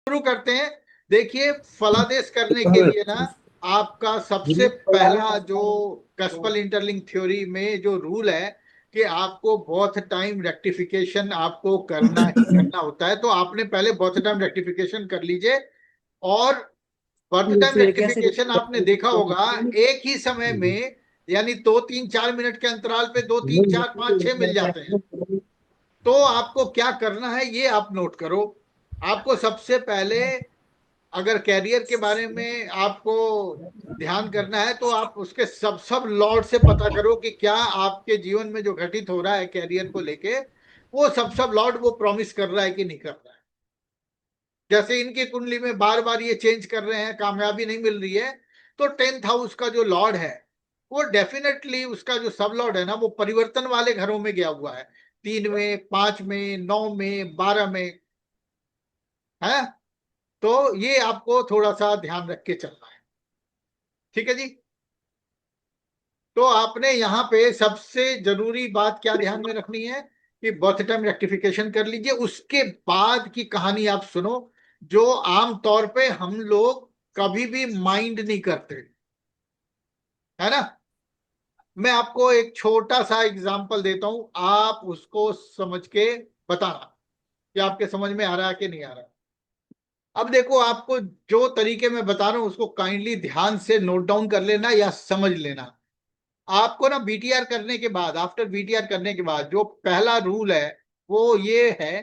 शुरू करते हैं। देखिए, फलादेश करने के लिए ना आपका सबसे पहला जो कस्पल इंटरलिंक थ्योरी में जो रूल है कि आपको बोथ टाइम रेक्टिफिकेशन आपको करना ही करना होता है, तो आपने पहले बोथ टाइम रेक्टिफिकेशन कर लीजिए। और बर्थ टाइम रेक्टिफिकेशन आपने देखा होगा एक ही समय में, यानी 2 3 4 मिनट के अंतराल पे 2 3 4 5 6 मिल जाते हैं। तो आपको क्या करना है ये आप नोट करो। आपको सबसे पहले, अगर कैरियर के बारे में आपको ध्यान करना है, तो आप उसके सब सब लॉर्ड से पता करो कि क्या आपके जीवन में जो घटित हो रहा है कैरियर को लेके, वो सब सब लॉर्ड वो प्रॉमिस कर रहा है कि नहीं कर रहा है। जैसे इनकी कुंडली में बार बार ये चेंज कर रहे हैं, कामयाबी नहीं मिल रही है, तो 10th हाउस का जो लॉर्ड है वो डेफिनेटली, उसका जो सब लॉर्ड है ना, वो परिवर्तन वाले घरों में गया हुआ है। 3 में, 5 में, 9 में, 12 में है। तो ये आपको थोड़ा सा ध्यान रख के चलना है। ठीक है जी। तो आपने यहाँ पे सबसे जरूरी बात क्या ध्यान में रखनी है कि बर्थ टाइम रेक्टिफिकेशन कर लीजिए। उसके बाद की कहानी आप सुनो, जो आम तौर पे हम लोग कभी भी माइंड नहीं करते, है ना। मैं आपको एक छोटा सा एग्जांपल देता हूं, आप उसको समझ के बताना कि आपके समझ में आ रहा है कि नहीं आ रहा। अब देखो, आपको जो तरीके मैं बता रहा हूं उसको काइंडली ध्यान से नोट डाउन कर लेना या समझ लेना। आपको ना बीटीआर करने के बाद, आफ्टर बीटीआर करने के बाद जो पहला रूल है वो ये है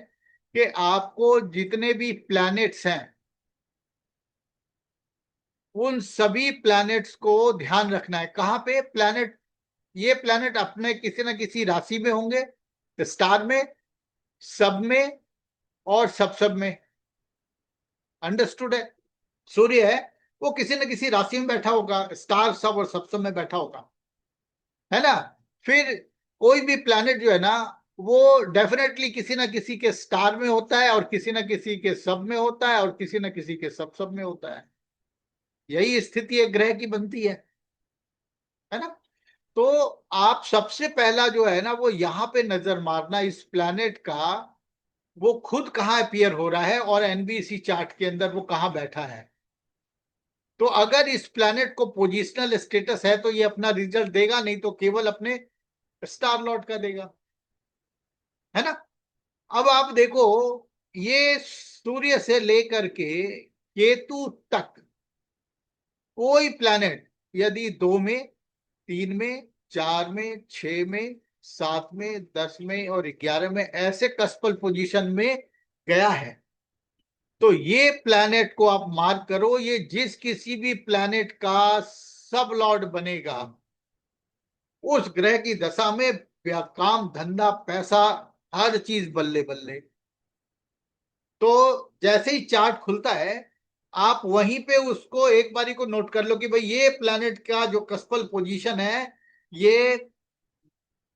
कि आपको जितने भी प्लैनेट्स हैं उन सभी प्लैनेट्स को ध्यान रखना है। कहां पे प्लैनेट? ये प्लैनेट अपने किसी ना किसी राशि में होंगे, स्टार में, सब में और सब में। अंडरस्टूड है? सूर्य है, वो किसी न किसी राशि में बैठा होगा, स्टार सब और सब में बैठा होगा, है ना। फिर कोई भी प्लैनेट जो है ना, वो डेफिनेटली किसी ना किसी के स्टार में होता है, और किसी ना किसी के सब में होता है, और किसी ना किसी के सब में होता है। यही स्थिति एक ग्रह की बनती है ना। तो आप सबसे पहला जो है ना, वो यहां पे नजर मारना इस प्लैनेट का, वो खुद कहाँ अपीयर हो रहा है और एनबीसी चार्ट के अंदर वो कहाँ बैठा है। तो अगर इस प्लैनेट को पोजिशनल स्टेटस है तो ये अपना रिजल्ट देगा, नहीं तो केवल अपने स्टार लॉर्ड का देगा, है ना। अब आप देखो, ये सूर्य से लेकर के केतु तक कोई प्लैनेट यदि 2 में, 3 में, 4 में, 6 में, 7 में, 10 में और 11 में ऐसे कस्पल पोजीशन में गया है, तो ये प्लैनेट को आप मार्क करो, ये जिस किसी भी प्लैनेट का सब लॉर्ड बनेगा, उस ग्रह की दशा में काम धंधा पैसा हर चीज बल्ले बल्ले। तो जैसे ही चार्ट खुलता है, आप वहीं पे उसको एक बारी को नोट कर लो कि भाई ये प्लैनेट का जो कस्पल पोजीशन है, ये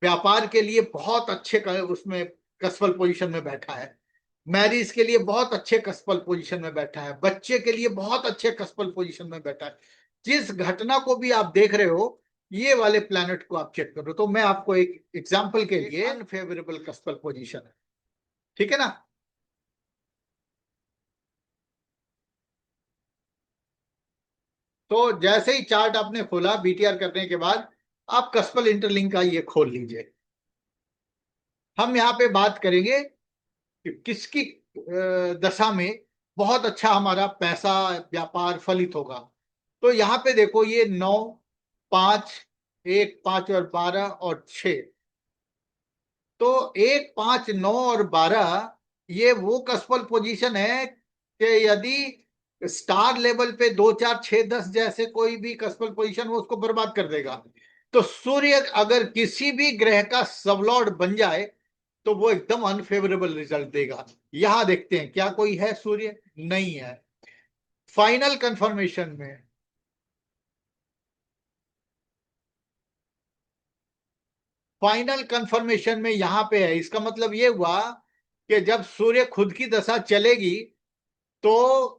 व्यापार के लिए बहुत अच्छे उसमें कस्पल पोजीशन में बैठा है, मैरिज के लिए बहुत अच्छे कस्पल पोजीशन में बैठा है, बच्चे के लिए बहुत अच्छे कस्पल पोजीशन में बैठा है। जिस घटना को भी आप देख रहे हो, ये वाले प्लैनेट को आप चेक करो। तो मैं आपको एक एग्जांपल के लिए, अनफेवरेबल कस्पल पोजीशन है, ठीक है ना। तो जैसे ही चार्ट आपने खोला बीटीआर करने के बाद, आप कस्पल इंटरलिंक का ये खोल लीजिए। हम यहाँ पे बात करेंगे कि किसकी दशा में बहुत अच्छा हमारा पैसा व्यापार फलित होगा। तो यहाँ पे देखो, ये 9, 5, 1, 5 और 12 और 6। तो 1, 5, 9 और 12 ये वो कस्पल पोजीशन है कि यदि स्टार लेवल पे 2, 4, 6, 10 जैसे कोई भी कस्पल पोजीशन वो उसको बर्बाद कर देगा। तो सूर्य अगर किसी भी ग्रह का सबलॉर्ड बन जाए तो वो एकदम अनफेवरेबल रिजल्ट देगा। यहां देखते हैं क्या कोई है सूर्य? नहीं है। फाइनल कंफर्मेशन में, फाइनल कंफर्मेशन में यहां पे है। इसका मतलब ये हुआ कि जब सूर्य खुद की दशा चलेगी, तो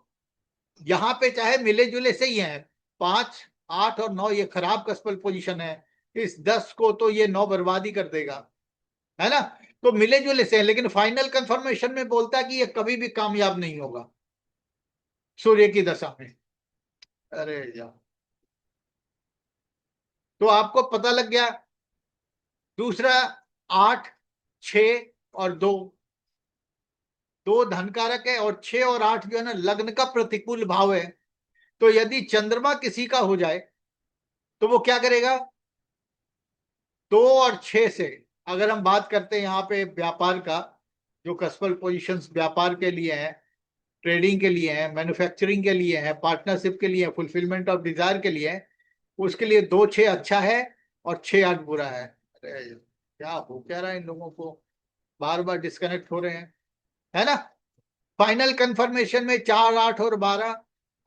यहां पे चाहे मिले जुले से ही है, 5, 8 और 9 ये खराब कस्पल पोजीशन है, इस 10 को तो ये 9 बर्बादी कर देगा, है ना। तो मिले जुले से है, लेकिन फाइनल कंफर्मेशन में बोलता है कि ये कभी भी कामयाब नहीं होगा। सूर्य की दशा में। अरे यार, तो आपको पता लग गया। दूसरा, 8, 6 और 2, दो धन कारक है, और 6 और 8 जो है ना लग्न का प्रतिकूल भाव है। तो यदि चंद्रमा किसी का हो जाए तो वो क्या करेगा? 2 और 6 से, अगर हम बात करते हैं यहाँ पे व्यापार का, जो कस्पल पोजीशंस व्यापार के लिए है, ट्रेडिंग के लिए है, मैन्युफैक्चरिंग के लिए है, पार्टनरशिप के लिए, फुलफिलमेंट ऑफ डिजायर के लिए है, उसके लिए 2-6 अच्छा है और 6-8 बुरा है। अरे क्या हो क्या रहा है इन लोगों को, बार बार डिस्कनेक्ट हो रहे हैं, है ना। फाइनल कंफर्मेशन में 4, 8 और 12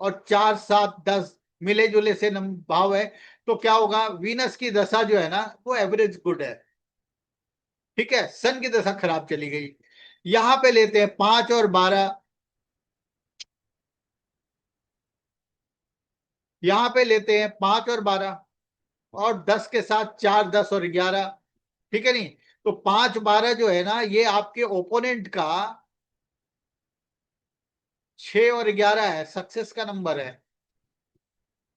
और 4, 7, 10 मिले जुले से भाव है। तो क्या होगा? वीनस की दशा जो है ना वो एवरेज गुड है, ठीक है। सन की दशा खराब चली गई। यहां पे लेते हैं 5 और 12, यहां पे लेते हैं 5 और 12, और 10 के साथ 4, 10 और 11, ठीक है नहीं। तो 5, 12 जो है ना ये आपके ओपोनेंट का 6 और 11 है, सक्सेस का नंबर है।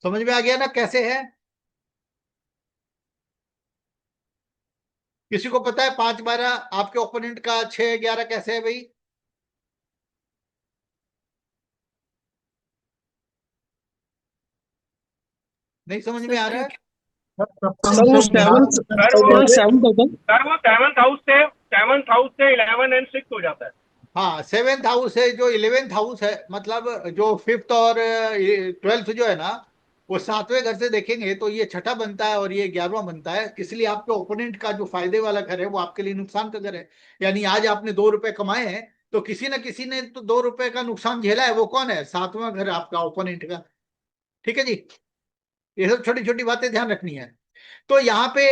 समझ में आ गया ना कैसे है? किसी को पता है 5, 12 आपके ओपोनेंट का 6, 11 कैसे है भाई? नहीं समझ में आ रहा है? सर वो सेवन सर वो ओपोनेंट सेवन होता है। सर वो सेवंथ हाउस से 11 and 6 हो जाता है। हाँ, 7th हाउस है, जो 11th हाउस है, मतलब जो 5th और 12th जो है ना वो 7वें घर से देखेंगे तो ये छठा बनता है और ये 11वां बनता है। इसलिए आपके ओपोनेंट का जो फायदे वाला घर है वो आपके लिए नुकसान का घर है। यानी आज आपने 2 रुपए कमाए हैं तो किसी ना किसी ने तो 2 रुपए का नुकसान झेला है। वो कौन है? 7वां घर आपका ओपोनेंट का, ठीक है जी। ये सब छोटी छोटी बातें ध्यान रखनी है। तो यहाँ पे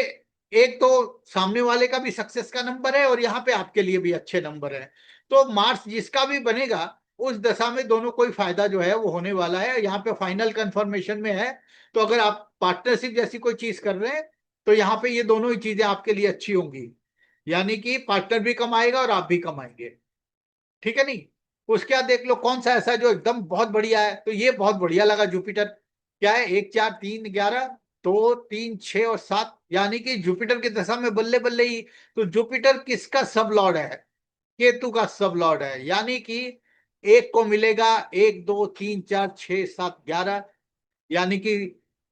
एक तो सामने वाले का भी सक्सेस का नंबर है और यहाँ पे आपके लिए भी अच्छे नंबर है। तो मार्क्स जिसका भी बनेगा उस दशा में दोनों कोई फायदा जो है वो होने वाला है। यहाँ पे फाइनल कंफर्मेशन में है। तो अगर आप पार्टनरशिप जैसी कोई चीज कर रहे हैं तो यहाँ पे ये दोनों ही चीजें आपके लिए अच्छी होंगी। यानी कि पार्टनर भी कमाएगा और आप भी कमाएंगे, ठीक है नहीं। उसके बाद देख लो कौन सा ऐसा जो एकदम बहुत बढ़िया है। तो ये बहुत बढ़िया लगा जुपिटर। क्या है? 1, 4, 3, 11, 2, 3, 6 और 7, यानी कि जुपिटर की दशा में बल्ले बल्ले ही। तो जुपिटर किसका सब लॉर्ड है? केतु का सब लॉर्ड है। यानी कि एक को मिलेगा 1, 2, 3, 4, 6, 7, 11, यानी कि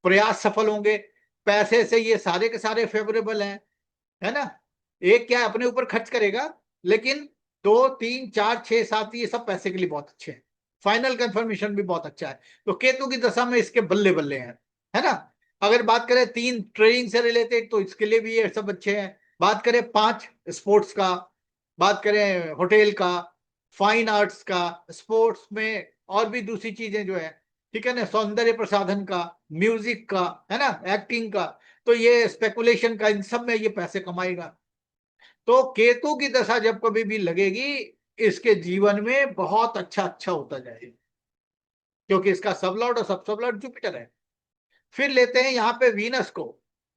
प्रयास सफल होंगे। पैसे से ये सारे के सारे फेवरेबल हैं, है ना। एक क्या है, अपने ऊपर खर्च करेगा, लेकिन 2, 3, 4, 6, 7 ये सब पैसे के लिए बहुत अच्छे हैं। फाइनल कंफर्मेशन भी बहुत अच्छा है। तो केतु की दशा में इसके बल्ले बल्ले हैं, है ना। अगर बात करें 3 ट्रेडिंग से रिलेटेड तो इसके लिए भी ये सब अच्छे हैं। बात करें 5 स्पोर्ट्स का, बात करें होटल का, फाइन आर्ट्स का, स्पोर्ट्स में और भी दूसरी चीजें जो है, ठीक है ना, सौंदर्य प्रसाधन का, म्यूजिक का, है ना, एक्टिंग का, तो ये स्पेकुलेशन का, इन सब में ये पैसे कमाएगा। तो केतु की दशा जब कभी भी लगेगी इसके जीवन में बहुत अच्छा अच्छा होता जाएगा, क्योंकि इसका सब लॉर्ड और सब लॉर्ड जुपिटर है। फिर लेते हैं यहाँ पे वीनस को।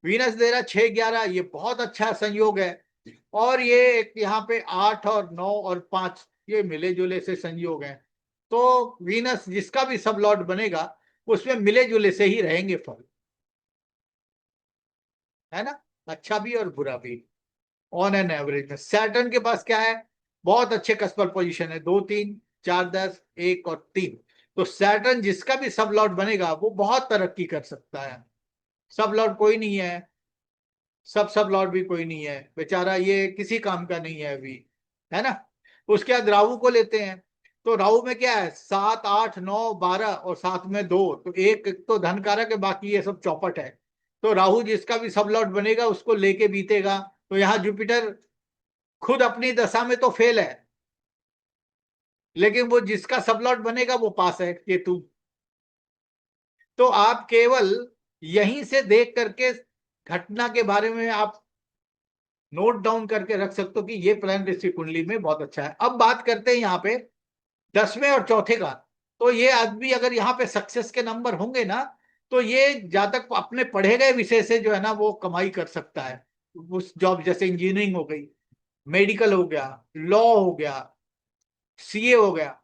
वीनस दे रहा 6, 11, ये बहुत अच्छा संयोग है। और ये एक यहाँ पे 8 और 9 और 5 ये मिले जुले से संयोग हैं। तो वीनस जिसका भी सब लॉर्ड बनेगा उसमें मिले जुले से ही रहेंगे फल, है ना, अच्छा भी और बुरा भी। ऑन एन एवरेज में सैटर्न के पास क्या है? बहुत अच्छे कस्पर पोजीशन है, 2, 3, 4, 10, 1 और 3। तो सैटर्न जिसका भी सब लॉर्ड बनेगा वो बहुत तरक्की कर सकता है। सब लॉर्ड कोई नहीं है, सब लॉर्ड भी कोई नहीं है बेचारा, ये किसी काम का नहीं है अभी, है ना। उसके बाद राहु को लेते हैं। तो राहु में क्या है? 7, 8, 9, 12 और साथ में 2, तो एक तो धन कारक है, बाकी ये सब चौपट है। तो राहु जिसका भी सब लॉर्ड बनेगा उसको लेके बीतेगा। तो यहाँ जुपिटर खुद अपनी दशा में तो फेल है, लेकिन वो जिसका सब लॉर्ड बनेगा वो पास है, केतु। तो आप केवल यहीं से देख करके घटना के बारे में आप नोट डाउन करके रख सकते हो कि ये प्लैनेट इसकी कुंडली में बहुत अच्छा है। अब बात करते हैं यहाँ पे 10वें और चौथे का। तो ये आदमी अगर यहाँ पे सक्सेस के नंबर होंगे ना तो ये जातक अपने पढ़े गए विषय से जो है ना वो कमाई कर सकता है। उस जॉब जैसे इंजीनियरिंग हो गई, मेडिकल हो गया, लॉ हो गया, सीए हो गया,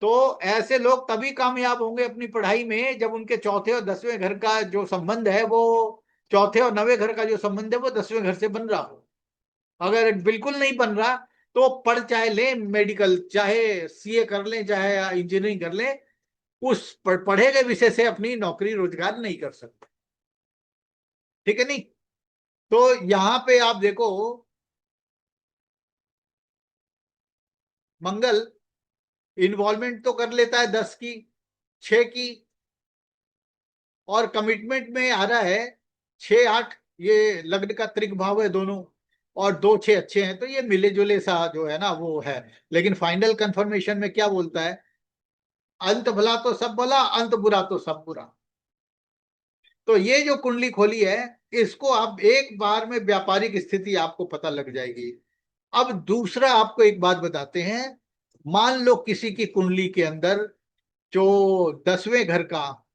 तो ऐसे लोग तभी कामयाब होंगे अपनी पढ़ाई में जब उनके चौथे और 10वें घर का जो संबंध है वो, चौथे और 9वें घर का जो संबंध है वो 10वें घर से बन रहा हो। अगर बिल्कुल नहीं बन रहा तो पढ़ चाहे लें मेडिकल, चाहे सीए कर लें, चाहे इंजीनियरिंग कर लें, उस पढ़े गए विषय से अपनी नौकरी रोजगार नहीं कर सकते। ठीक है नहीं? तो यहां पे आप देखो, मंगल इन्वॉल्वमेंट तो कर लेता है 10 की, 6 की, और कमिटमेंट में आ रहा है 6 8, ये लग्न का त्रिक भाव है दोनों, और 2 6 अच्छे हैं, तो ये मिले जुले सा जो है ना वो है। लेकिन फाइनल कंफर्मेशन में क्या बोलता है? अंत भला तो सब भला, अंत बुरा तो सब बुरा। तो ये जो कुंडली खोली है, इसको आप एक बार में व्यापारिक स्थिति आपको पता लग जाएगी। अब दूसरा आपको एक बात बताते हैं। मान लो किसी की कुंडली के अंदर जो 10वें घर का,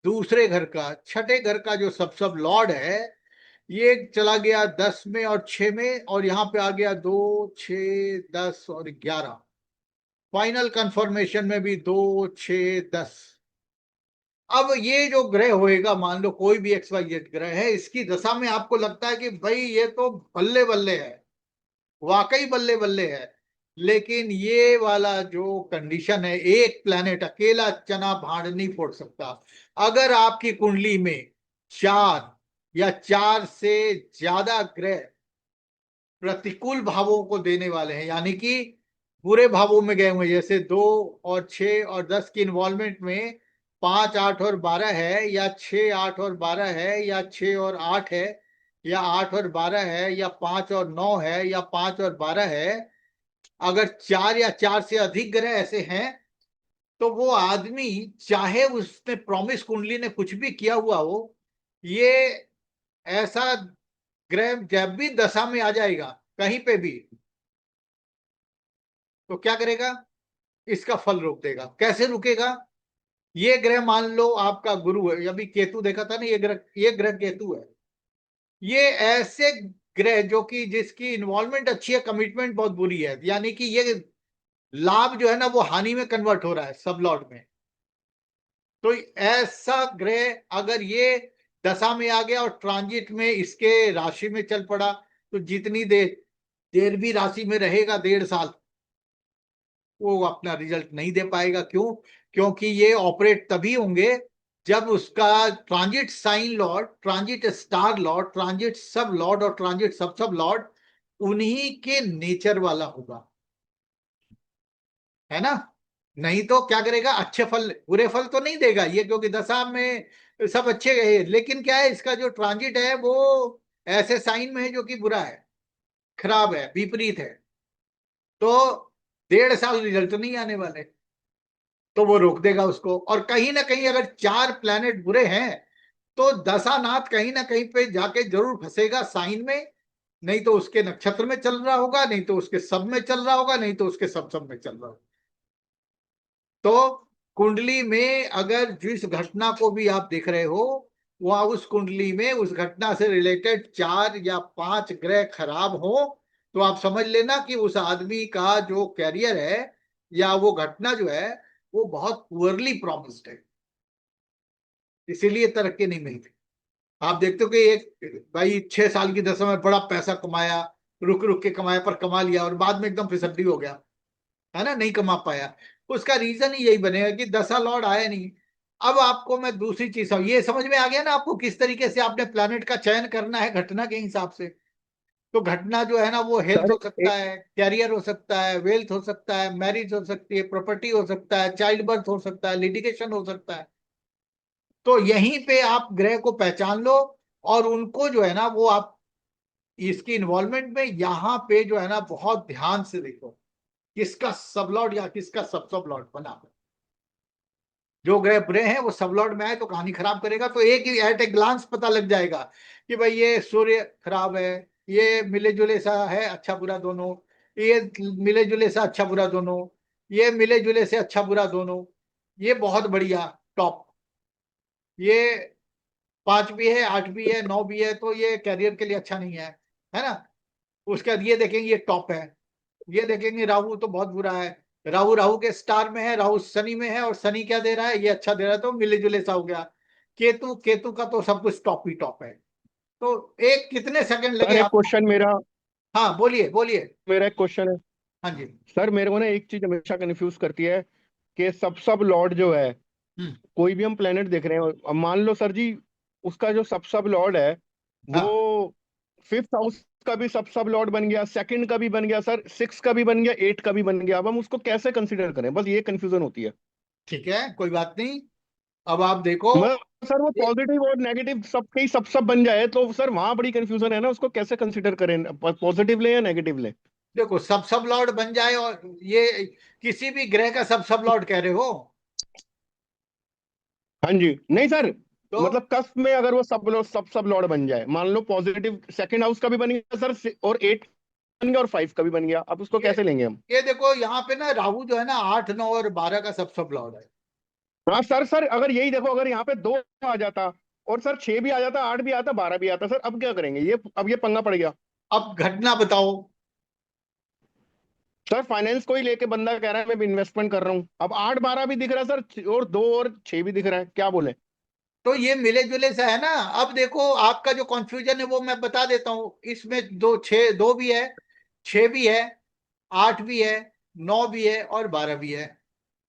दूसरे घर का, छठे घर का जो सब लॉर्ड है, ये चला गया 10 में और 6 में, और यहां पे आ गया 2 6 10 और 11। फाइनल कंफर्मेशन में भी 2 6 10। अब ये जो ग्रह होएगा, मान लो कोई भी XYZ ग्रह है, इसकी दशा में आपको लगता है कि भाई ये तो बल्ले बल्ले है, वाकई बल्ले बल्ले है। लेकिन ये वाला जो कंडीशन है, एक प्लेनेट अकेला चना भाड़ नहीं फोड़ सकता। अगर आपकी कुंडली में 4 या 4 से ज्यादा ग्रह प्रतिकूल भावों को देने वाले हैं, यानी कि बुरे भावों में गए हुए, जैसे 2 और 6 और 10 की इन्वॉल्वमेंट में 5 8 और 12 है, या 6 8 और 12 है, या 6 और 8 है, या 8 और 12 है, या 5 और 9 है, या 5 और 12 है, अगर 4 या 4 से अधिक ग्रह ऐसे हैं, तो वो आदमी चाहे उसने प्रॉमिस कुंडली ने कुछ भी किया हुआ हो, ये ऐसा ग्रह जब भी दशा में आ जाएगा कहीं पे भी, तो क्या करेगा? इसका फल रोक देगा। कैसे रुकेगा? ये ग्रह मान लो आपका गुरु है, अभी केतु देखा था ना, ये ग्रह केतु है। ये ऐसे ग्रह जो कि जिसकी इन्वॉल्वमेंट अच्छी है, कमिटमेंट बहुत बुरी है, यानी कि ये लाभ जो है ना वो हानि में कन्वर्ट हो रहा है सब लॉर्ड में। तो ऐसा ग्रह अगर ये दशा में आ गया और ट्रांजिट में इसके राशि में चल पड़ा, तो जितनी देर देर भी राशि में रहेगा, 1.5 साल, वो अपना रिजल्ट नहीं दे पाएगा। क्यों? क्योंकि ये ऑपरेट तभी होंगे जब उसका transit sign lord, transit star lord, transit sub lord और ट्रांजिट सब सब लॉर्ड उन्हीं के नेचर वाला होगा, है ना? नहीं तो क्या करेगा? अच्छे फल, बुरे फल तो नहीं देगा ये, क्योंकि दशा में सब अच्छे गए, लेकिन क्या है, इसका जो ट्रांजिट है वो ऐसे साइन में है जो कि बुरा है, खराब है, विपरीत है। तो 1.5 साल रिजल्ट तो नहीं आने वाले, तो वो रोक देगा उसको। और कहीं ना कहीं अगर 4 प्लैनेट बुरे हैं, तो दशानाथ कहीं ना कहीं पे जाके जरूर फंसेगा साइन में। नहीं तो उसके नक्षत्र में चल रहा होगा, नहीं तो उसके सब में चल रहा होगा, नहीं तो उसके सब में चल रहा होगा। तो कुंडली में अगर जिस घटना को भी आप देख रहे हो, वहां उस कुंडली में उस घटना से रिलेटेड 4 या 5 ग्रह खराब हो, तो आप समझ लेना कि उस आदमी का जो कैरियर है या वो घटना जो है वो बहुत पुअरली प्रॉमिस्ड है, इसीलिए तरक्की नहीं मिलती। आप देखते हो कि एक भाई 6 साल की दशा में बड़ा पैसा कमाया, रुक रुक के कमाया, पर कमा लिया, और बाद में एकदम फिसड्डी हो गया, है ना, नहीं कमा पाया। उसका रीजन ही यही बनेगा कि 10 साल लौट आया नहीं। अब आपको मैं दूसरी चीज, ये समझ में आ गया ना आपको किस तरीके से आपने प्लैनेट का चयन करना है घटना के हिसाब से। तो घटना जो है ना वो हेल्थ सर हो सकता है, कैरियर हो सकता है, वेल्थ हो सकता है, मैरिज हो सकती है, प्रॉपर्टी हो सकता है, चाइल्ड बर्थ हो सकता है, लिटिगेशन हो सकता है। तो यहीं पे आप ग्रह को पहचान लो, और उनको जो है ना वो आप इसकी इन्वॉल्वमेंट में यहाँ पे जो है ना बहुत ध्यान से देखो, किसका सबलॉर्ड या किसका सब सबलॉर्ड बना। जो ग्रह बुरे हैं वो सबलॉर्ड में आए तो कहानी खराब करेगा, तो एक ही एट ए ग्लांस पता लग जाएगा कि भाई ये सूर्य खराब है, ये मिले जुले सा है अच्छा बुरा दोनों, ये मिले जुले सा अच्छा बुरा दोनों, ये मिले जुले से अच्छा बुरा दोनों, ये बहुत बढ़िया टॉप, ये 5 भी है, 8 भी है, 9 भी है, तो ये कैरियर के लिए अच्छा नहीं है ना? उसके बाद ये देखेंगे ये टॉप है, ये देखेंगे राहु तो बहुत बुरा है, राहु राहु के स्टार में है, राहु शनि में है, और शनि क्या दे रहा है, ये अच्छा दे रहा है, तो मिले जुले सा हो गया। केतु, केतु का तो सब कुछ टॉप ही टॉप है। तो एक कितने सेकंड लगे सर एक आपको? क्वेश्चन मेरा हाँ बोलिए बोलिए। मेरा एक क्वेश्चन है। हाँ जी। सर मेरे को ना एक चीज हमेशा कंफ्यूज करती है कि सब लॉर्ड जो है, हम्म। कोई भी हम प्लेनेट देख रहे हैं, अब मान लो सर जी, उसका जो सब लॉर्ड है वो हाँ फिफ्थ हाउस का भी सब लॉर्ड बन गया, सेकंड का भी बन गया सर, सिक्स का भी बन गया, एट का भी बन गया। अब हम उसको कैसे कंसीडर करें, बस ये कंफ्यूजन होती है। ठीक है, कोई बात नहीं। अब आप देखो। मतलब सर वो पॉजिटिव और नेगेटिव सबके ही सब बन जाए तो सर वहां बड़ी कंफ्यूजन है ना, उसको कैसे कंसीडर करें, पॉजिटिव ले या नेगेटिव ले। देखो, सब लॉर्ड बन जाए, और ये किसी भी ग्रह का सब लॉर्ड कह रहे हो? हाँ जी, नहीं सर, तो मतलब कस्प में अगर वो सब लॉर्ड बन जाए, मान लो पॉजिटिव सेकंड हाउस का भी बन गया सर, और एट बन गया और फाइव का भी बन गया, अब उसको ये कैसे लेंगे हम। ये देखो, यहाँ पे ना राहु जो है ना 8, 9 और 12 का सब लॉर्ड है। हाँ सर अगर यही देखो, अगर यहाँ पे दो आ जाता और सर छह भी आ जाता, आठ भी आता, बारह भी आता सर, अब क्या करेंगे, ये अब ये पंगा पड़ गया। अब घटना बताओ। सर फाइनेंस को ही लेके बंदा कह रहा है मैं भी इन्वेस्टमेंट कर रहा हूँ, अब आठ बारह भी दिख रहा है सर, और दो और छह भी दिख रहा है, क्या बोले। तो ये मिले जुले सा है ना। अब देखो, आपका जो कंफ्यूजन है वो मैं बता देता हूँ। इसमें दो, छः, दो भी है, छः भी है, 8 भी है, 9 भी है, और 12 भी है।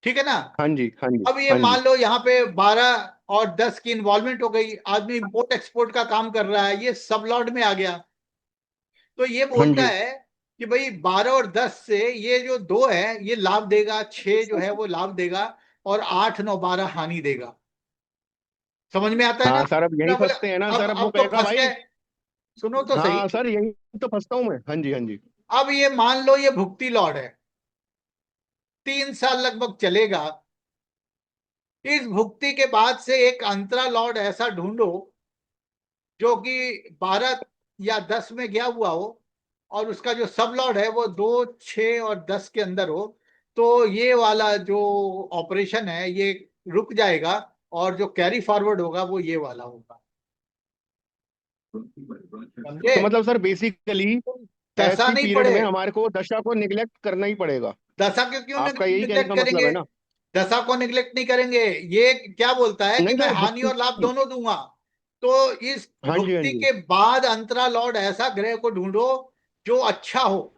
ठीक है ना? हाँ जी, हाँ जी, अब ये हाँ जी, मान लो यहाँ पे 12 और 10 की इन्वॉल्वमेंट हो गई, आदमी इंपोर्ट एक्सपोर्ट का काम कर रहा है, ये सब लॉर्ड में आ गया। तो ये हाँ बोलता जी। है कि भाई 12 और 10 से ये जो दो है ये लाभ देगा, 6 जो है वो लाभ देगा, और 8, 9, 12 हानि देगा। समझ में आता है ना? हाँ सर अब यही मैं बोले, फंसते हैं ना सर, अब वो अब तो कहेगा फंस भाई। गए। सुनो तो सही। हाँ सर यही तो फंसता हूँ मैं, हाँ जी, हाँ जी। अब ये मान लो ये भुक्ति लॉर्ड है, 3 साल लगभग चलेगा। इस भुक्ति के बाद से एक अंतरा लॉर्ड ऐसा ढूंढो जो कि 12 या 10 में गया हुआ हो, और उसका जो सब लॉर्ड है वो 2, 6 और 10 के अंदर हो। तो ये वाला जो ऑपरेशन है ये रुक जाएगा, और जो कैरी फॉरवर्ड होगा वो ये वाला होगा। समझे? तो मतलब सर बेसिकली दशा ऐसी नहीं पीरियड पड़े। में हमारे को दशा को निग्लेक्ट करना ही पड़ेगा। दशा के क्यों आपका यही कहने निग्लेक्ट का मतलब करेंगे? है ना। दशा को निग्लेक्ट नहीं करेंगे। ये क्या बोलता है कि नहीं मैं सर हानि और लाभ भुक्ति। दोनों दूंगा। तो इस हाँ जी, हाँ भुक्ति जी। के बाद अंतरा लॉर्ड ऐसा ग्रह को ढूंढो जो अच्छा हो,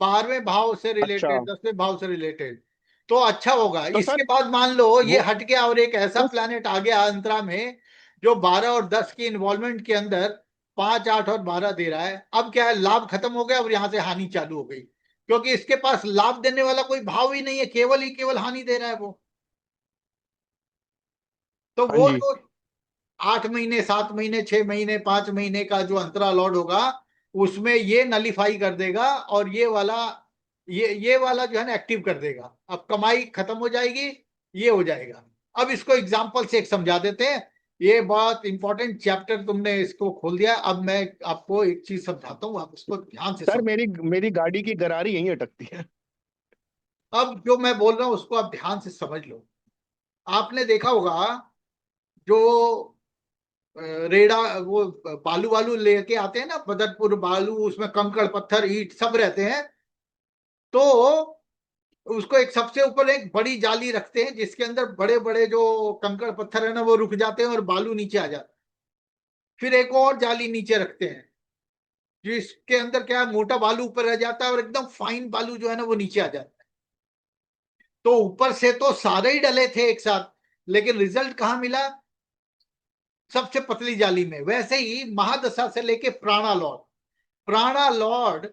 12वें भाव से अच्छा, रिलेटेड, 10वें भाव से रिलेटेड, तो अच्छा होगा। तो इसके सर बाद मान लो ये वो हट गया और एक ऐसा उस प्लैनेट आ गया अंतरा में जो 12 और 10 की इन्वॉल्वमेंट के अंदर 5, 8 और 12 दे रहा है। अब क्या है, लाभ खत्म हो गया और यहां से हानि चालू हो गई, क्योंकि इसके पास लाभ देने वाला कोई भाव ही नहीं है, केवल ही केवल हानि दे रहा है वो। तो हाँ वो जी, जो 8 महीने, 7 महीने, 6 महीने, 5 महीने का जो अंतरा लॉर्ड होगा उसमें ये नलीफाई कर देगा, और ये वाला जो है ना एक्टिव कर देगा। अब कमाई खत्म हो जाएगी, ये हो जाएगा। अब इसको एग्जांपल से एक समझा देते हैं। ये बहुत इंपॉर्टेंट चैप्टर तुमने इसको खोल दिया। अब मैं आपको एक चीज समझाता हूँ, आप इसको ध्यान से सर समझ। मेरी मेरी गाड़ी की गरारी यहीं अटकती है। अब जो मैं बोल रहा हूँ उसको आप ध्यान से समझ लो। आपने देखा होगा, जो रेड़ा, वो बालू वालू लेके आते हैं ना, बदरपुर बालू, उसमें कंकड़ पत्थर ईंट सब रहते हैं। तो उसको एक सबसे ऊपर एक बड़ी जाली रखते हैं जिसके अंदर बड़े बड़े जो कंकड़ पत्थर है ना वो रुक जाते हैं और बालू नीचे आ जाता है। फिर एक और जाली नीचे रखते हैं जिसके अंदर क्या है, मोटा बालू ऊपर रह जाता है और एकदम फाइन बालू जो है ना वो नीचे आ जाता है। तो ऊपर से तो सारे ही डले थे एक साथ, लेकिन रिजल्ट कहाँ मिला? सबसे पतली जाली में। वैसे ही महादशा से लेके प्राणा लॉर्ड, प्राणा लॉर्ड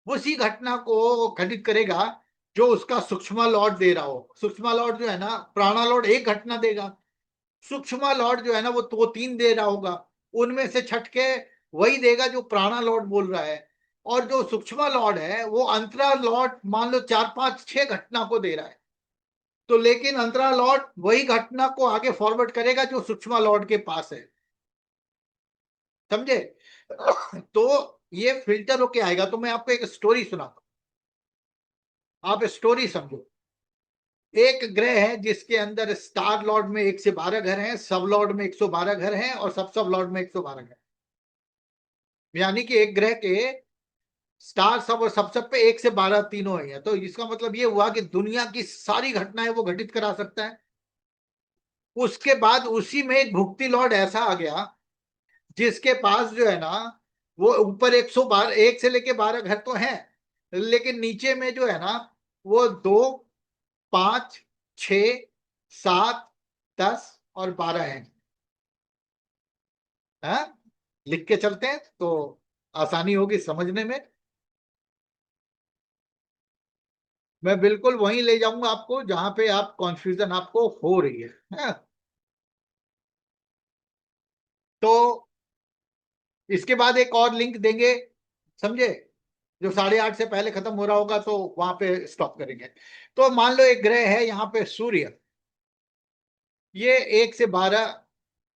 उसी घटना को घटित करेगा जो उसका सूक्ष्म लॉर्ड दे रहा हो। सूक्ष्म लॉर्ड जो है ना, प्राणा लॉर्ड एक घटना देगा, सूक्ष्म लॉर्ड जो है ना वो तो 3 दे रहा होगा। उनमें से छटके वही देगा जो प्राणा लॉर्ड बोल रहा है। और जो सूक्ष्म लॉर्ड है वो अंतरा लॉर्ड मान लो 4, 5, 6 घटना को दे रहा है। तो लेकिन अंतरा लॉर्ड वही घटना को आगे फॉरवर्ड करेगा जो सूक्ष्म लॉर्ड के पास है। समझे? तो ये फिल्टर होके आएगा। तो मैं आपको एक स्टोरी सुनाता हूं, आप स्टोरी समझो। एक ग्रह है जिसके अंदर स्टार लॉर्ड में 1 से 12 घर हैं, सब लॉर्ड में 112 घर हैं, और सब लॉर्ड में 112 घर। यानी कि एक ग्रह के स्टार सब और सब पे 1 से 12 तीनों ही है। तो इसका मतलब ये हुआ कि दुनिया की सारी घटनाएं वो घटित करा सकता है। उसके बाद उसी में एक भुक्ति लॉर्ड ऐसा आ गया जिसके पास जो है ना, वो ऊपर 112, 1 से लेके 12 घर तो हैं, लेकिन नीचे में जो है ना, वो 2, 5, 6, 7, 10 और 12 है। हाँ, लिख के चलते हैं तो आसानी होगी समझने में। मैं बिल्कुल वहीं ले जाऊंगा आपको जहां पे आप कॉन्फ्यूजन आपको हो रही है। हाँ? तो इसके बाद एक और लिंक देंगे, समझे, जो 8:30 से पहले खत्म हो रहा होगा, तो वहां पे स्टॉप करेंगे। तो मान लो एक ग्रह है यहाँ पे सूर्य, ये 1 से 12,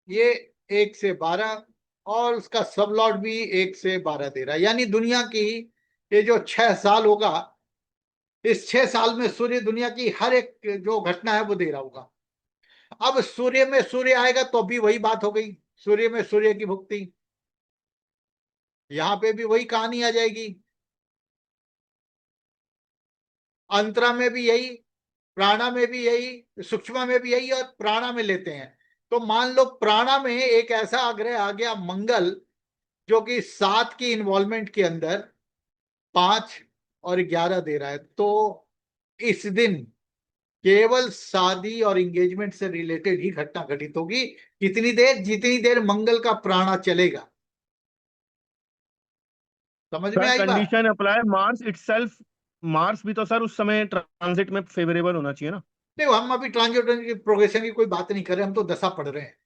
ये 1 से 12, और उसका सब लॉर्ड भी 1 से 12 दे रहा है। यानी दुनिया की ये जो 6 साल होगा, इस 6 साल में सूर्य दुनिया की हर एक जो घटना है वो दे रहा होगा। अब सूर्य में सूर्य आएगा तो भी वही बात हो गई, सूर्य में सूर्य की भुक्ति, यहां पे भी वही कहानी आ जाएगी। अंतरा में भी यही, प्राणा में भी यही, सूक्ष्म में भी यही, और प्राणा में लेते हैं। तो मान लो प्राणा में एक ऐसा ग्रह आ गया मंगल, जो कि 7 की इन्वॉल्वमेंट के अंदर 5 और 11 दे रहा है। तो इस दिन केवल शादी और एंगेजमेंट से रिलेटेड ही घटना घटित होगी। कितनी देर? जितनी देर मंगल का प्राणा चलेगा। समझ में सर आई बात? Condition apply Mars itself, Mars भी तो सर उस समय ट्रांजिट में फेवरेबल होना चाहिए ना। देखो, हम अभी ट्रांजिट की प्रोग्रेशन की कोई बात नहीं कर रहे, हम तो दशा पढ़ रहे हैं।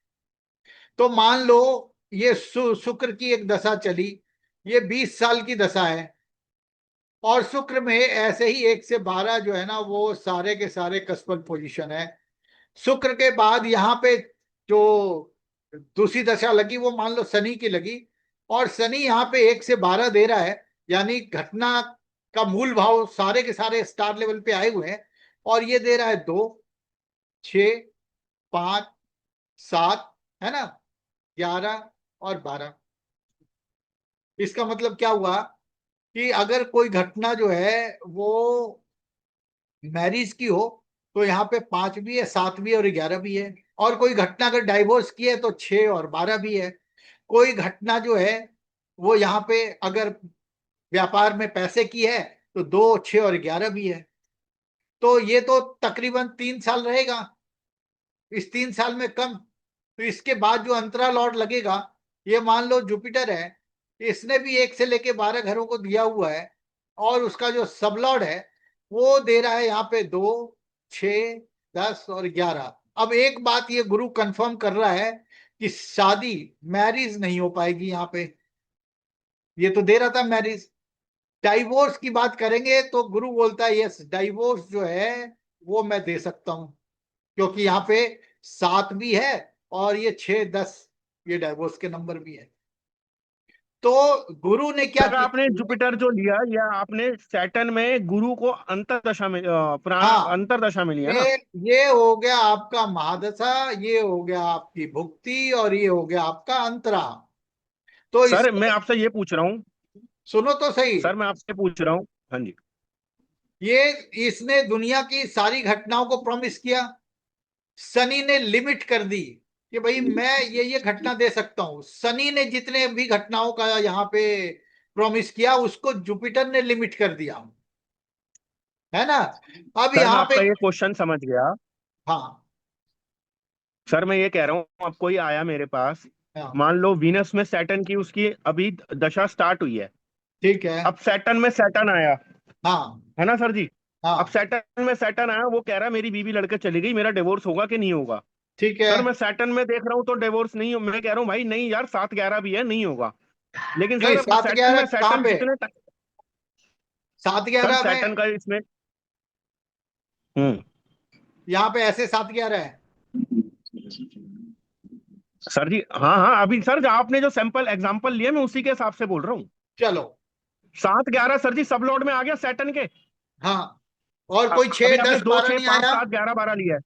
तो मान लो ये शुक्र की एक दशा चली, ये 20 साल की दशा है, और शुक्र में ऐसे ही 1 से 12 जो है ना, वो सारे के सारे कस्पल पोजीशन है। शुक्र के बाद यहाँ पे जो दूसरी दशा लगी, वो मान लो शनि की लगी, और शनि यहाँ पे 1 से 12 दे रहा है। यानी घटना का मूल भाव सारे के सारे स्टार लेवल पे आए हुए हैं, और ये दे रहा है 2, 6, 5, 7, है ना, 11 और 12। इसका मतलब क्या हुआ कि अगर कोई घटना जो है वो मैरिज की हो, तो यहाँ पे 5 भी है, 7 भी है, और 11 भी है। और कोई घटना अगर डाइवोर्स की है तो 6 और 12 भी है। कोई घटना जो है वो यहाँ पे अगर व्यापार में पैसे की है, तो 2, 6 और 11 भी है। तो ये तो तकरीबन 3 साल रहेगा। इस 3 साल में कम, तो इसके बाद जो अंतरा लॉर्ड लगेगा, ये मान लो जुपिटर है, इसने भी 1 से लेके 12 घरों को दिया हुआ है, और उसका जो सब लॉर्ड है वो दे रहा है यहाँ पे 2, 6, 10 और 11। अब एक बात ये गुरु कंफर्म कर रहा है कि शादी, मैरिज नहीं हो पाएगी यहाँ पे। ये तो दे रहा था मैरिज। डाइवोर्स की बात करेंगे तो गुरु बोलता है यस, डाइवोर्स जो है वो मैं दे सकता हूं, क्योंकि यहाँ पे 7 भी है, और ये 6, 10, ये डाइवोर्स के नंबर भी है। तो गुरु ने क्या सर आपने किया? जुपिटर जो लिया, या आपने सैटर्न में गुरु को अंतर दशा में हाँ, अंतर दशा में लिया ना। ये ये हो गया आपका महादशा, ये हो गया आपकी भुक्ति, और ये हो गया आपका अंतरा। तो सर मैं इसमें आपसे ये पूछ रहा हूँ, सुनो तो सही, सर मैं आपसे पूछ रहा हूँ। हाँ जी। ये इसने दुनिया की सारी घटनाओं को प्रॉमिस किया, शनि ने लिमिट कर दी कि भाई मैं ये घटना दे सकता हूं। शनि ने जितने भी घटनाओं का यहाँ पे प्रॉमिस किया, उसको जुपिटर ने लिमिट कर दिया, है ना। अब सर मैं यहाँ पे, आपका ये क्वेश्चन समझ गया। हाँ, सर मैं ये कह रहा हूँ, अब कोई आया मेरे पास, हाँ, मान लो वीनस में सैटर्न की उसकी अभी दशा स्टार्ट हुई है। ठीक है, अब सैटर्न में सैटर्न आया, हाँ, है ना सर जी। अब हाँ, सैटर्न में सैटर्न आया, वो कह रहा है मेरी बीवी लड़के चली गई, मेरा डिवोर्स होगा कि नहीं होगा। ठीक है। सर मैं सैटर्न में देख रहा हूँ तो डिवोर्स नहीं हो, मैं कह रहा हूँ भाई नहीं यार, 7-11 भी है, नहीं होगा। लेकिन नहीं, सर सात सैटर्न ग्यारह में कहाँ सैटर्न पे? जितने 7 11 सैटर्न में? का इसमें। हम्म। यहाँ पे ऐसे 7 11 है? सर जी हाँ हाँ, अभी सर आपने जो सैंपल एग्जांपल लिए मैं उसी के हिसाब से बोल रहा हूँ। चलो, 7-11 सर जी सब लॉर्ड में आ गया सैटर्न के। हाँ, और कोई अभी 6 आपने 10 2 12 6 नहीं 5 आया? 7 11 12 लिया है।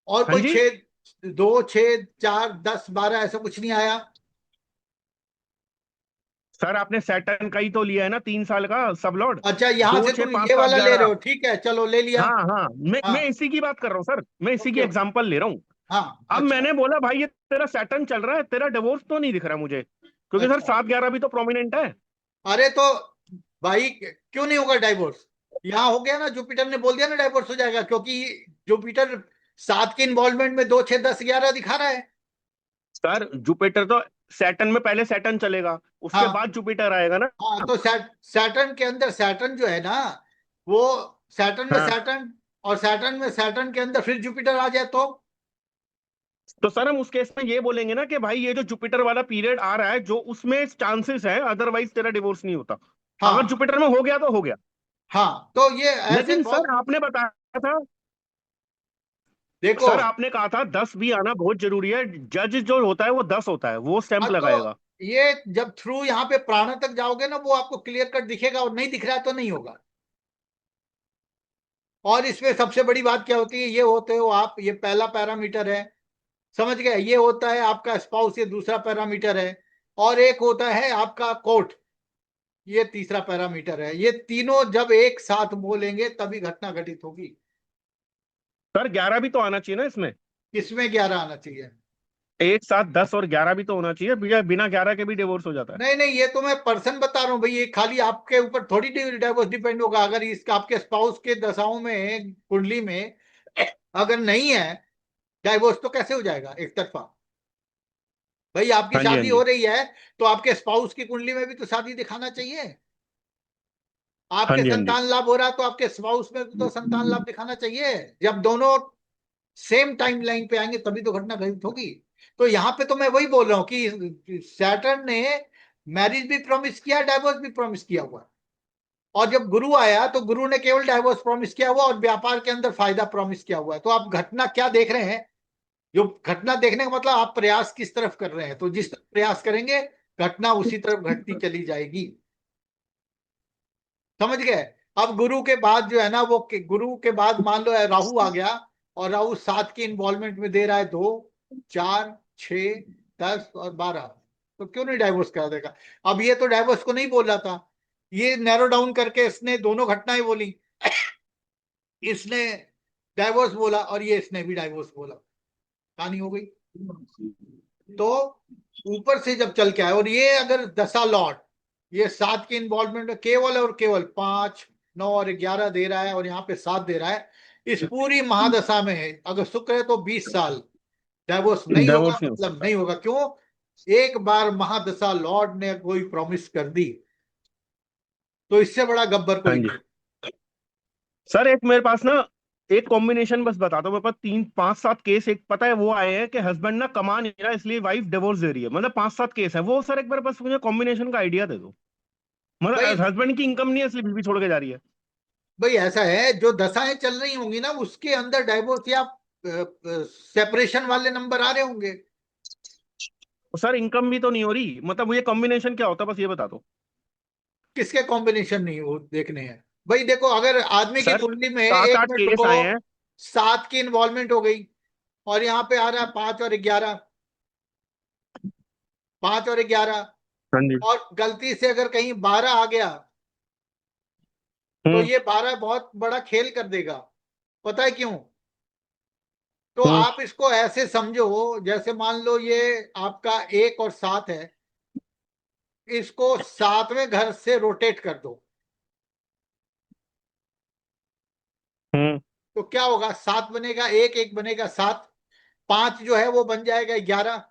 और हाँ कोई जी। 2, 6, 4, 10, 12 ऐसा कुछ नहीं आया? सर आपने सैटर्न का ही तो लिया है ना 3 साल का सब लॉट। अच्छा, यहां दो से छह तुम पांच ये सात वाला ले रहे ग्यारह हो, ठीक है, चलो ले लिया। हाँ हाँ, मैं हाँ, इसी की बात कर रहा हूँ सर, मैं इसी की ओके, एग्जांपल ले रहा हूँ। हाँ, अब अच्छा, मैंने बोला भाई ये तेरा सैटर्न चल रहा है, तेरा डिवोर्स तो नहीं दिख रहा मुझे, क्योंकि सर अच्छा। 7 11 भी तो प्रोमिनेंट है। अरे तो भाई क्यों नहीं होगा डाइवोर्स? यहाँ हो गया ना, जुपिटर ने बोल दिया ना डाइवोर्स हो जाएगा, क्योंकि जुपिटर 7 के इन्वॉल्वमेंट में 2 6 10 11 दिखा रहा है। सर जुपिटर तो सैटर्न में पहले सैटर्न चलेगा, उसके हाँ, बाद जुपिटर आएगा ना। हाँ, तो सैटर्न के अंदर सैटर्न जो है ना, वो सैटर्न में हाँ, सैटर्न, और सैटर्न में सैटर्न के अंदर फिर जुपिटर आ जाए तो। तो सर हम उस केस में ये बोलेंगे ना कि भाई ये जो जुपिटर वाला पीरियड आ रहा है जो उसमें चांसेस है, अदरवाइज तेरा डिवोर्स नहीं होता। अगर हाँ, जुपिटर में हो गया तो हो गया। हाँ, तो ये ऐसे लेकिन बहुत। सर आपने बताया था, देखो, सर आपने कहा था 10 भी आना बहुत जरूरी है, जज जो होता है वो 10 होता है, वो स्टैंप अब तो लगाएगा। ये जब थ्रू यहाँ पे प्राण तक जाओगे ना, वो आपको क्लियर कट दिखेगा, और नहीं दिख रहा है तो नहीं होगा। और इसमें सबसे बड़ी बात क्या होती है, ये होते हो आप, ये पहला पैरामीटर है, समझ गए, ये होता है आपका स्पाउस, ये दूसरा पैरामीटर है, और एक होता है आपका कोर्ट, ये तीसरा पैरामीटर है। ये तीनों जब एक साथ बोलेंगे तभी घटना घटित होगी। सर 11 भी तो आना चाहिए ना इसमें, किसमें 11 आना चाहिए? एक साथ 10 और 11 भी तो होना चाहिए, बिना 11 के भी डिवोर्स हो जाता है। नहीं, नहीं, ये तो मैं पर्सन बता रहा हूँ भाई, ये खाली आपके ऊपर थोड़ी डाइवोर्स डिपेंड होगा। अगर इस आपके स्पाउस के दशाओं में, कुंडली में अगर नहीं है डाइवोर्स, तो कैसे हो जाएगा एक तरफा? भाई आपकी हाँ जी, हाँ शादी हो जी, रही है, तो आपके स्पाउस की कुंडली में भी तो शादी दिखाना चाहिए। हाँ आपके जी, हाँ जी। संतान लाभ हो रहा है, तो आपके स्पाउस में भी तो संतान लाभ दिखाना चाहिए। जब दोनों सेम टाइम लाइन पे आएंगे तभी तो घटना घटित होगी। तो यहाँ पे तो मैं वही बोल रहा हूँ कि सैटर्न ने मैरिज भी प्रॉमिस किया, डाइवोर्स भी प्रॉमिस किया हुआ। और जब गुरु आया तो गुरु ने केवल डाइवोर्स प्रॉमिस किया हुआ और व्यापार के अंदर फायदा प्रॉमिस किया हुआ है। तो आप घटना क्या देख रहे हैं? जो घटना देखने का मतलब आप प्रयास किस तरफ कर रहे हैं, तो जिस तरफ प्रयास करेंगे घटना उसी तरफ घटती चली जाएगी। समझ गए? अब गुरु के बाद जो है ना, वो गुरु के बाद मान लो राहु आ गया, और राहु 7 के इन्वॉल्वमेंट में दे रहा है 2 4 6 10 और 12, तो क्यों नहीं डाइवोर्स करा देगा? अब ये तो डाइवोर्स को नहीं बोल रहा था, ये नैरो डाउन करके इसने दोनों घटनाएं बोली। इसने डाइवोर्स बोला और ये इसने भी डाइवोर्स बोला, कहानी हो गई। तो ऊपर से जब चल के आए, और ये अगर दशा लॉर्ड, ये 7 के इन्वॉल्वमेंट में केवल और केवल 5 9 और 11 दे रहा है, और यहाँ पे 7 दे रहा है, इस पूरी महादशा में है, अगर शुक्र है तो 20 साल डाइवोर्स नहीं होगा, डिवोर्स नहीं हो मतलब सकता। नहीं होगा। क्यों? एक बार महादशा लॉर्ड ने कोई प्रॉमिस कर दी, तो इससे बड़ा गब्बर हाँ कोई जी। नहीं। सर एक मेरे पास ना, एक कॉम्बिनेशन बस बता दो मेरे पास, 3 5 7 केस एक पता है वो आए हैं कि हस्बैंड ना कमा नहीं रहा इसलिए वाइफ डिवोर्स दे रही है, मतलब 5 7 केस है वो। सर एक बार बस मुझे कॉम्बिनेशन का आइडिया दे दो, भाई, मतलब हस्बैंड की इनकम नहीं है इसलिए बीवी छोड़ के जा रही है। भाई ऐसा है, जो दशाएं चल रही होंगी ना, उसके अंदर डाइवोर्स या सेपरेशन वाले नंबर आ रहे होंगे। तो सर इनकम भी तो नहीं हो रही, मतलब ये कॉम्बिनेशन क्या होता है बस ये बता दो। किसके कॉम्बिनेशन नहीं वो देखने हैं? भाई देखो, अगर आदमी की सर कुंडली में, सात एक आठ मिनट केस रुको, आए हैं। 7 की इन्वॉल्वमेंट हो गई, और यहाँ पे आ रहा है 5 और 11, 5 और 11, हाँ जी। और गलती से अगर कहीं 12 आ गया, तो हम्म। ये 12 बहुत बड़ा खेल कर देगा। पता है क्यों? तो हम्म। आप इसको ऐसे समझो, जैसे मान लो ये आपका 1 और 7 है, इसको 7वें घर से रोटेट कर दो, हम्म। तो क्या होगा? 7 बनेगा, 1 1 बनेगा 7, 5 जो है वो बन जाएगा 11,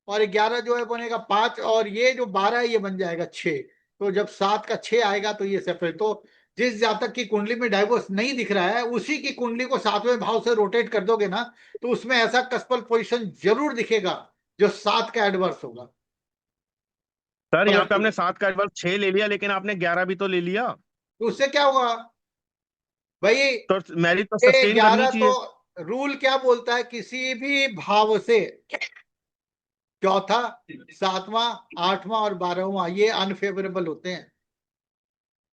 और 11 जो है बनेगा 5, और ये जो 12 है ये बन जाएगा 6। तो जब 7 का 6 आएगा तो ये सेपरेट। तो जिस जातक की कुंडली में डाइवोर्स नहीं दिख रहा है, उसी की कुंडली को 7वें भाव से रोटेट कर दोगे ना, तो उसमें ऐसा कस्पल पोजीशन जरूर दिखेगा जो 7 का एडवर्स होगा। सर यहाँ पे पॉजिटिव। आपने 7 का एडवांस 6 ले लिया, लेकिन आपने 11 भी तो ले लिया। तो उससे क्या होगा भाई? तो मैरिज तो ये सस्टेन करनी 11 तो चाहिए। रूल क्या बोलता है, किसी भी भाव से चौथा, 7वां, 8वां और 12वां ये अनफेवरेबल होते हैं।